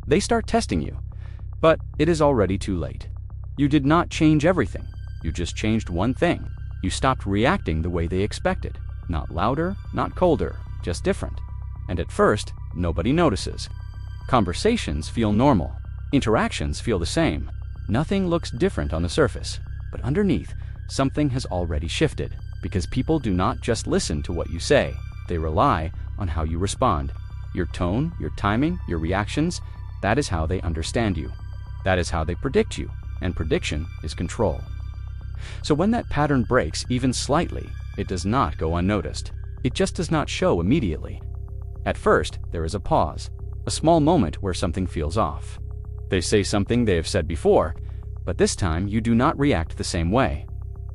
They start testing you. But it is already too late. You did not change everything. You just changed one thing. You stopped reacting the way they expected. Not louder, not colder, just different. And at first, nobody notices. Conversations feel normal. Interactions feel the same. Nothing looks different on the surface. But underneath, something has already shifted. Because people do not just listen to what you say. They rely on how you respond. Your tone, your timing, your reactions, that is how they understand you. That is how they predict you. And prediction is control. So when that pattern breaks even slightly, it does not go unnoticed. It just does not show immediately. At first, there is a pause, a small moment where something feels off. They say something they have said before, but this time you do not react the same way.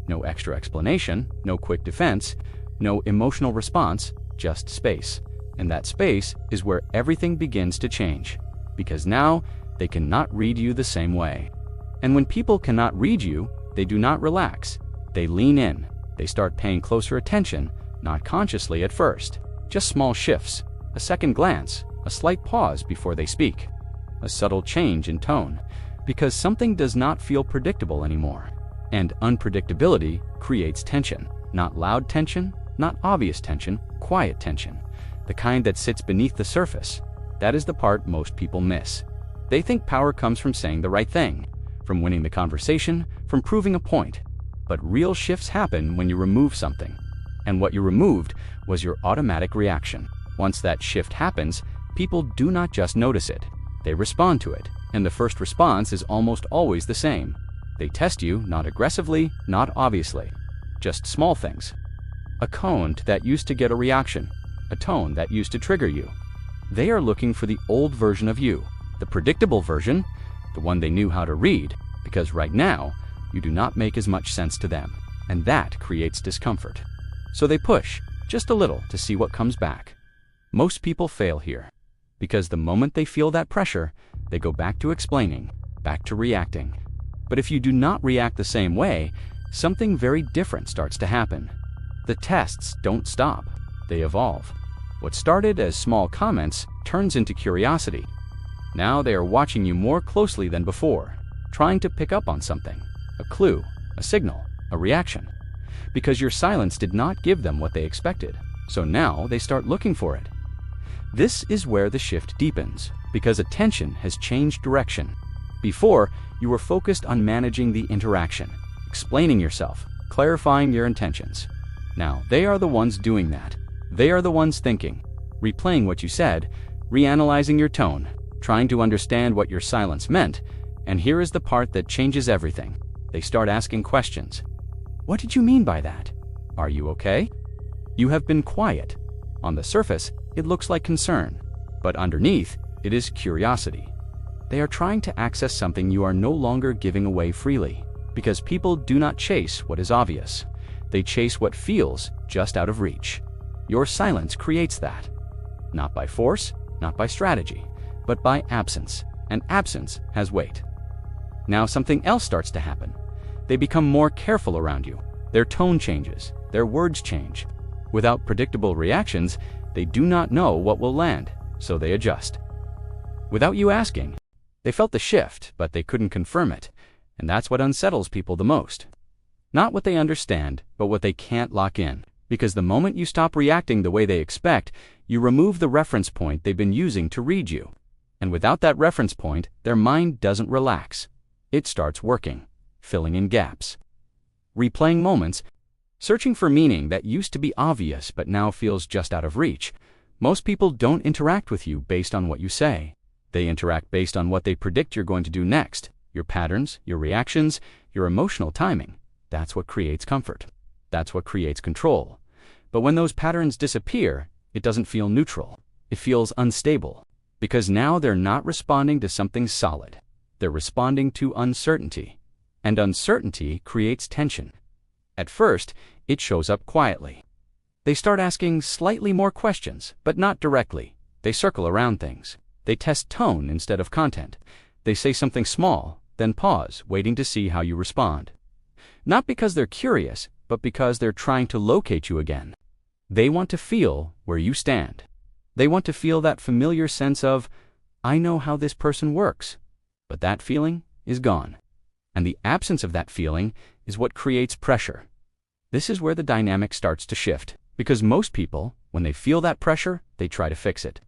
No extra explanation, no quick defense, no emotional response, just space. And that space is where everything begins to change. Because now, they cannot read you the same way. And when people cannot read you, they do not relax. They lean in. They start paying closer attention, not consciously at first. Just small shifts, a second glance, a slight pause before they speak, a subtle change in tone, because something does not feel predictable anymore. And unpredictability creates tension. Not loud tension, not obvious tension, quiet tension. The kind that sits beneath the surface. That is the part most people miss. They think power comes from saying the right thing, from winning the conversation, from proving a point. But real shifts happen when you remove something. And what you removed was your automatic reaction. Once that shift happens, people do not just notice it. They respond to it. And the first response is almost always the same. They test you, not aggressively, not obviously. Just small things. A tone that used to get a reaction. A tone that used to trigger you. They are looking for the old version of you. The predictable version, the one they knew how to read, because right now, you do not make as much sense to them, and that creates discomfort. So they push, just a little, to see what comes back. Most people fail here, because the moment they feel that pressure, they go back to explaining, back to reacting. But if you do not react the same way, something very different starts to happen. The tests don't stop, they evolve. What started as small comments turns into curiosity. Now they are watching you more closely than before, trying to pick up on something, a clue, a signal, a reaction. Because your silence did not give them what they expected, so now they start looking for it. This is where the shift deepens, because attention has changed direction. Before, you were focused on managing the interaction, explaining yourself, clarifying your intentions. Now they are the ones doing that. They are the ones thinking, replaying what you said, reanalyzing your tone, trying to understand what your silence meant, and here is the part that changes everything. They start asking questions. What did you mean by that? Are you okay? You have been quiet. On the surface, it looks like concern, but underneath, it is curiosity. They are trying to access something you are no longer giving away freely, because people do not chase what is obvious. They chase what feels just out of reach. Your silence creates that. Not by force, not by strategy, but by absence, and absence has weight. Now something else starts to happen. They become more careful around you. Their tone changes, their words change. Without predictable reactions, they do not know what will land, so they adjust. Without you asking, they felt the shift, but they couldn't confirm it, and that's what unsettles people the most. Not what they understand, but what they can't lock in. Because the moment you stop reacting the way they expect, you remove the reference point they've been using to read you. And without that reference point, their mind doesn't relax. It starts working, filling in gaps, replaying moments, searching for meaning that used to be obvious but now feels just out of reach. Most people don't interact with you based on what you say. They interact based on what they predict you're going to do next, your patterns, your reactions, your emotional timing. That's what creates comfort. That's what creates control. But when those patterns disappear, it doesn't feel neutral. It feels unstable. Because now they're not responding to something solid. They're responding to uncertainty. And uncertainty creates tension. At first, it shows up quietly. They start asking slightly more questions, but not directly. They circle around things. They test tone instead of content. They say something small, then pause, waiting to see how you respond. Not because they're curious, but because they're trying to locate you again. They want to feel where you stand. They want to feel that familiar sense of, I know how this person works. But that feeling is gone. And the absence of that feeling is what creates pressure. This is where the dynamic starts to shift, because most people, when they feel that pressure, they try to fix it.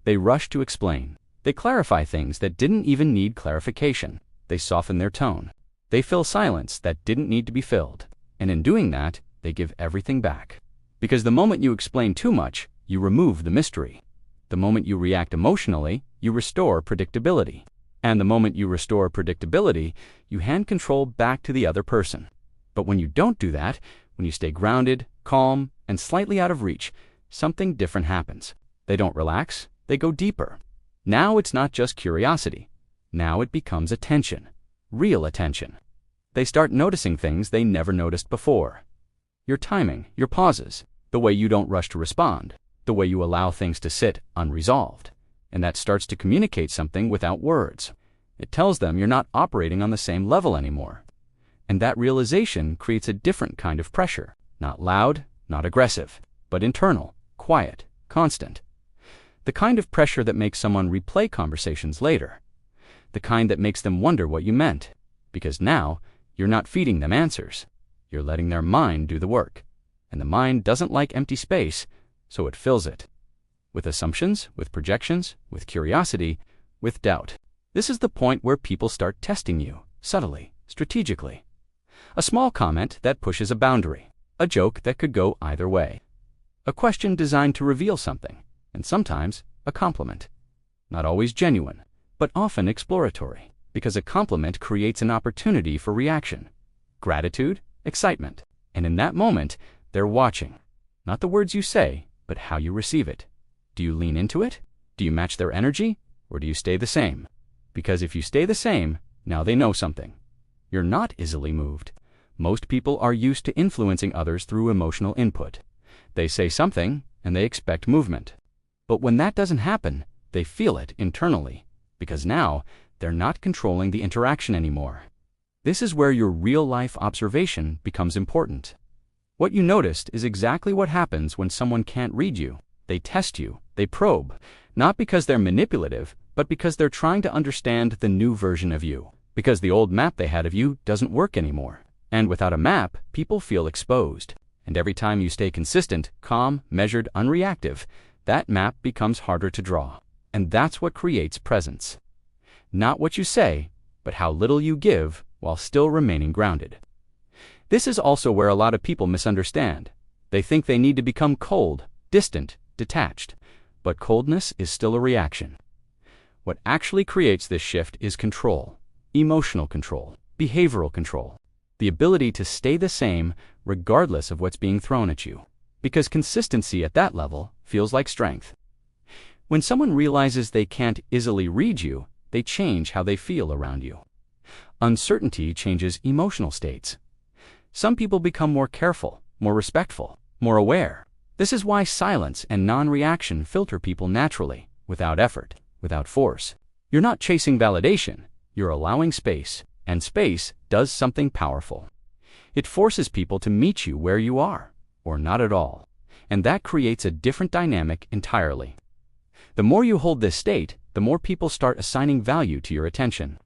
They rush to explain. They clarify things that didn't even need clarification. They soften their tone. They fill silence that didn't need to be filled. And in doing that, they give everything back. Because the moment you explain too much, you remove the mystery. The moment you react emotionally, you restore predictability. And the moment you restore predictability, you hand control back to the other person. But when you don't do that, when you stay grounded, calm, and slightly out of reach, something different happens. They don't relax, they go deeper. Now it's not just curiosity. Now it becomes attention. Real attention. They start noticing things they never noticed before. Your timing, your pauses, the way you don't rush to respond, the way you allow things to sit unresolved. And that starts to communicate something without words. It tells them you're not operating on the same level anymore. And that realization creates a different kind of pressure. Not loud, not aggressive, but internal, quiet, constant. The kind of pressure that makes someone replay conversations later. The kind that makes them wonder what you meant. Because now, you're not feeding them answers. You're letting their mind do the work. And the mind doesn't like empty space, so it fills it. With assumptions, with projections, with curiosity, with doubt. This is the point where people start testing you, subtly, strategically. A small comment that pushes a boundary. A joke that could go either way. A question designed to reveal something, and sometimes a compliment. Not always genuine, but often exploratory, because a compliment creates an opportunity for reaction. Gratitude, excitement. And in that moment, they're watching. Not the words you say, but how you receive it. Do you lean into it? Do you match their energy? Or do you stay the same? Because if you stay the same, now they know something. You're not easily moved. Most people are used to influencing others through emotional input. They say something, and they expect movement. But when that doesn't happen, they feel it internally. Because now, they're not controlling the interaction anymore. This is where your real-life observation becomes important. What you noticed is exactly what happens when someone can't read you. They test you, they probe, not because they're manipulative, but because they're trying to understand the new version of you. Because the old map they had of you doesn't work anymore. And without a map, people feel exposed. And every time you stay consistent, calm, measured, unreactive, that map becomes harder to draw. And that's what creates presence. Not what you say, but how little you give while still remaining grounded. This is also where a lot of people misunderstand. They think they need to become cold, distant, detached. But coldness is still a reaction. What actually creates this shift is control. Emotional control, behavioral control. The ability to stay the same regardless of what's being thrown at you. Because consistency at that level feels like strength. When someone realizes they can't easily read you, they change how they feel around you. Uncertainty changes emotional states. Some people become more careful, more respectful, more aware. This is why silence and non-reaction filter people naturally, without effort, without force. You're not chasing validation, you're allowing space, and space does something powerful. It forces people to meet you where you are, or not at all, and that creates a different dynamic entirely. The more you hold this state, the more people start assigning value to your attention.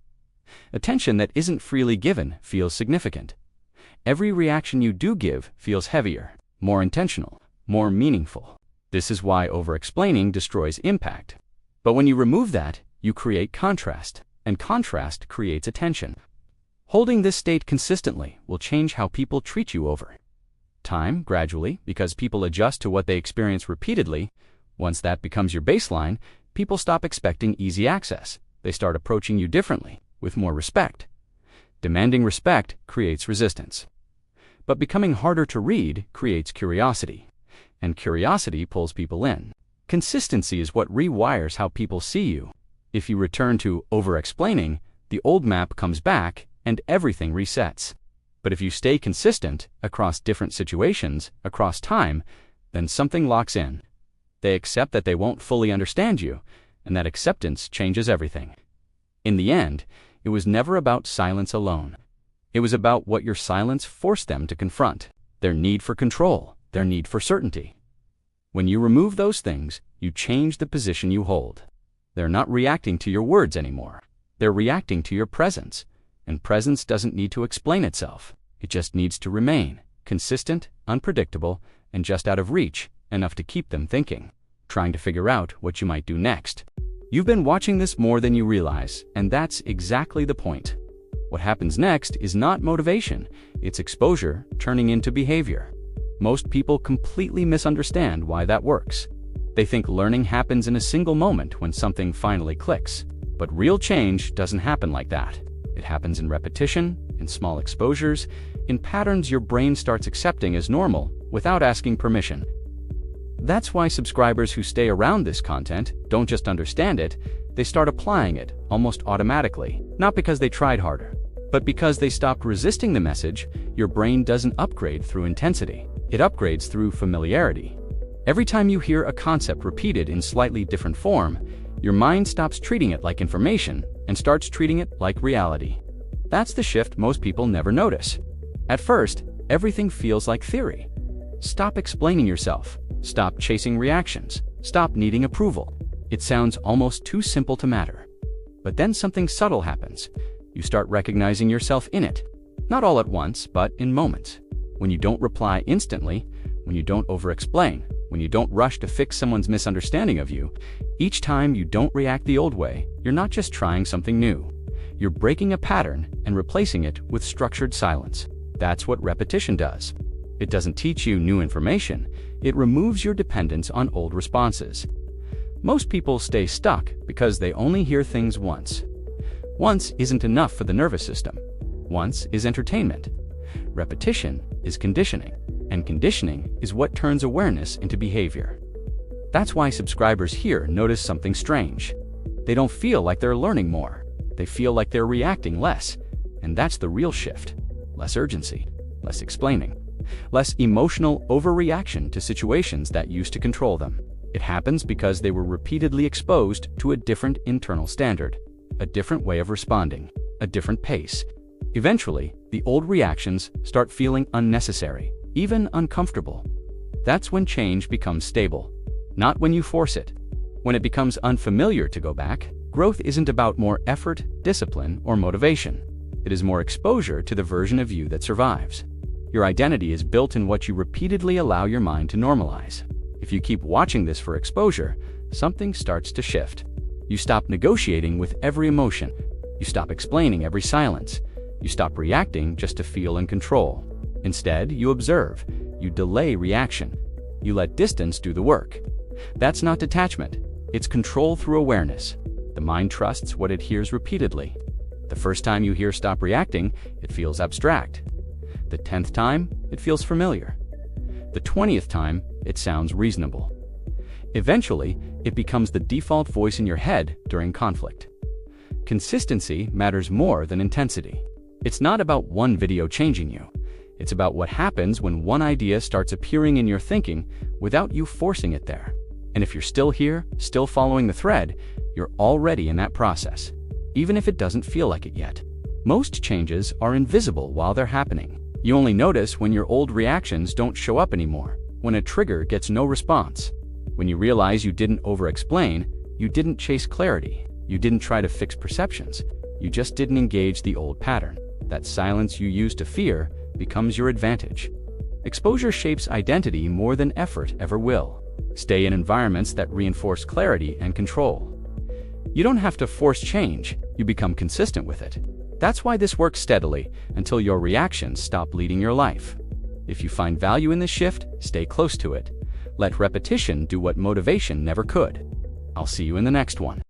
Attention that isn't freely given feels significant. Every reaction you do give feels heavier, more intentional, more meaningful. This is why over-explaining destroys impact. But when you remove that, you create contrast, and contrast creates attention. Holding this state consistently will change how people treat you over time, gradually, because people adjust to what they experience repeatedly. Once that becomes your baseline, people stop expecting easy access. They start approaching you differently, with more respect. Demanding respect creates resistance. But becoming harder to read creates curiosity. And curiosity pulls people in. Consistency is what rewires how people see you. If you return to over-explaining, the old map comes back and everything resets. But if you stay consistent across different situations, across time, then something locks in. They accept that they won't fully understand you, and that acceptance changes everything. In the end, it was never about silence alone. It was about what your silence forced them to confront, their need for control, their need for certainty. When you remove those things, you change the position you hold. They're not reacting to your words anymore. They're reacting to your presence. And presence doesn't need to explain itself. It just needs to remain consistent, unpredictable, and just out of reach, enough to keep them thinking, trying to figure out what you might do next. You've been watching this more than you realize, and that's exactly the point. What happens next is not motivation, it's exposure turning into behavior. Most people completely misunderstand why that works. They think learning happens in a single moment when something finally clicks. But real change doesn't happen like that. It happens in repetition, in small exposures, in patterns your brain starts accepting as normal without asking permission. That's why subscribers who stay around this content don't just understand it, they start applying it almost automatically. Not because they tried harder, but because they stopped resisting the message. Your brain doesn't upgrade through intensity. It upgrades through familiarity. Every time you hear a concept repeated in slightly different form, your mind stops treating it like information and starts treating it like reality. That's the shift most people never notice. At first, everything feels like theory. Stop explaining yourself. Stop chasing reactions. Stop needing approval. It sounds almost too simple to matter. But then something subtle happens. You start recognizing yourself in it. Not all at once, but in moments. When you don't reply instantly, when you don't over-explain, when you don't rush to fix someone's misunderstanding of you, each time you don't react the old way, you're not just trying something new. You're breaking a pattern and replacing it with structured silence. That's what repetition does. It doesn't teach you new information, it removes your dependence on old responses. Most people stay stuck because they only hear things once. Once isn't enough for the nervous system. Once is entertainment. Repetition is conditioning, and conditioning is what turns awareness into behavior. That's why subscribers here notice something strange. They don't feel like they're learning more. They feel like they're reacting less, and that's the real shift. Less urgency, less explaining, less emotional overreaction to situations that used to control them. It happens because they were repeatedly exposed to a different internal standard, a different way of responding, a different pace. Eventually, the old reactions start feeling unnecessary, even uncomfortable. That's when change becomes stable, not when you force it. When it becomes unfamiliar to go back, growth isn't about more effort, discipline, or motivation. It is more exposure to the version of you that survives. Your identity is built in what you repeatedly allow your mind to normalize. If you keep watching this for exposure, something starts to shift. You stop negotiating with every emotion. You stop explaining every silence. You stop reacting just to feel in control. Instead, you observe. You delay reaction. You let distance do the work. That's not detachment. It's control through awareness. The mind trusts what it hears repeatedly. The first time you hear stop reacting, it feels abstract. The 10th time, it feels familiar. The 20th time, it sounds reasonable. Eventually, it becomes the default voice in your head during conflict. Consistency matters more than intensity. It's not about one video changing you. It's about what happens when one idea starts appearing in your thinking without you forcing it there. And if you're still here, still following the thread, you're already in that process, even if it doesn't feel like it yet. Most changes are invisible while they're happening. You only notice when your old reactions don't show up anymore, when a trigger gets no response, when you realize you didn't over-explain, you didn't chase clarity, you didn't try to fix perceptions, you just didn't engage the old pattern. That silence you used to fear becomes your advantage. Exposure shapes identity more than effort ever will. Stay in environments that reinforce clarity and control. You don't have to force change, you become consistent with it. That's why this works steadily until your reactions stop leading your life. If you find value in this shift, stay close to it. Let repetition do what motivation never could. I'll see you in the next one.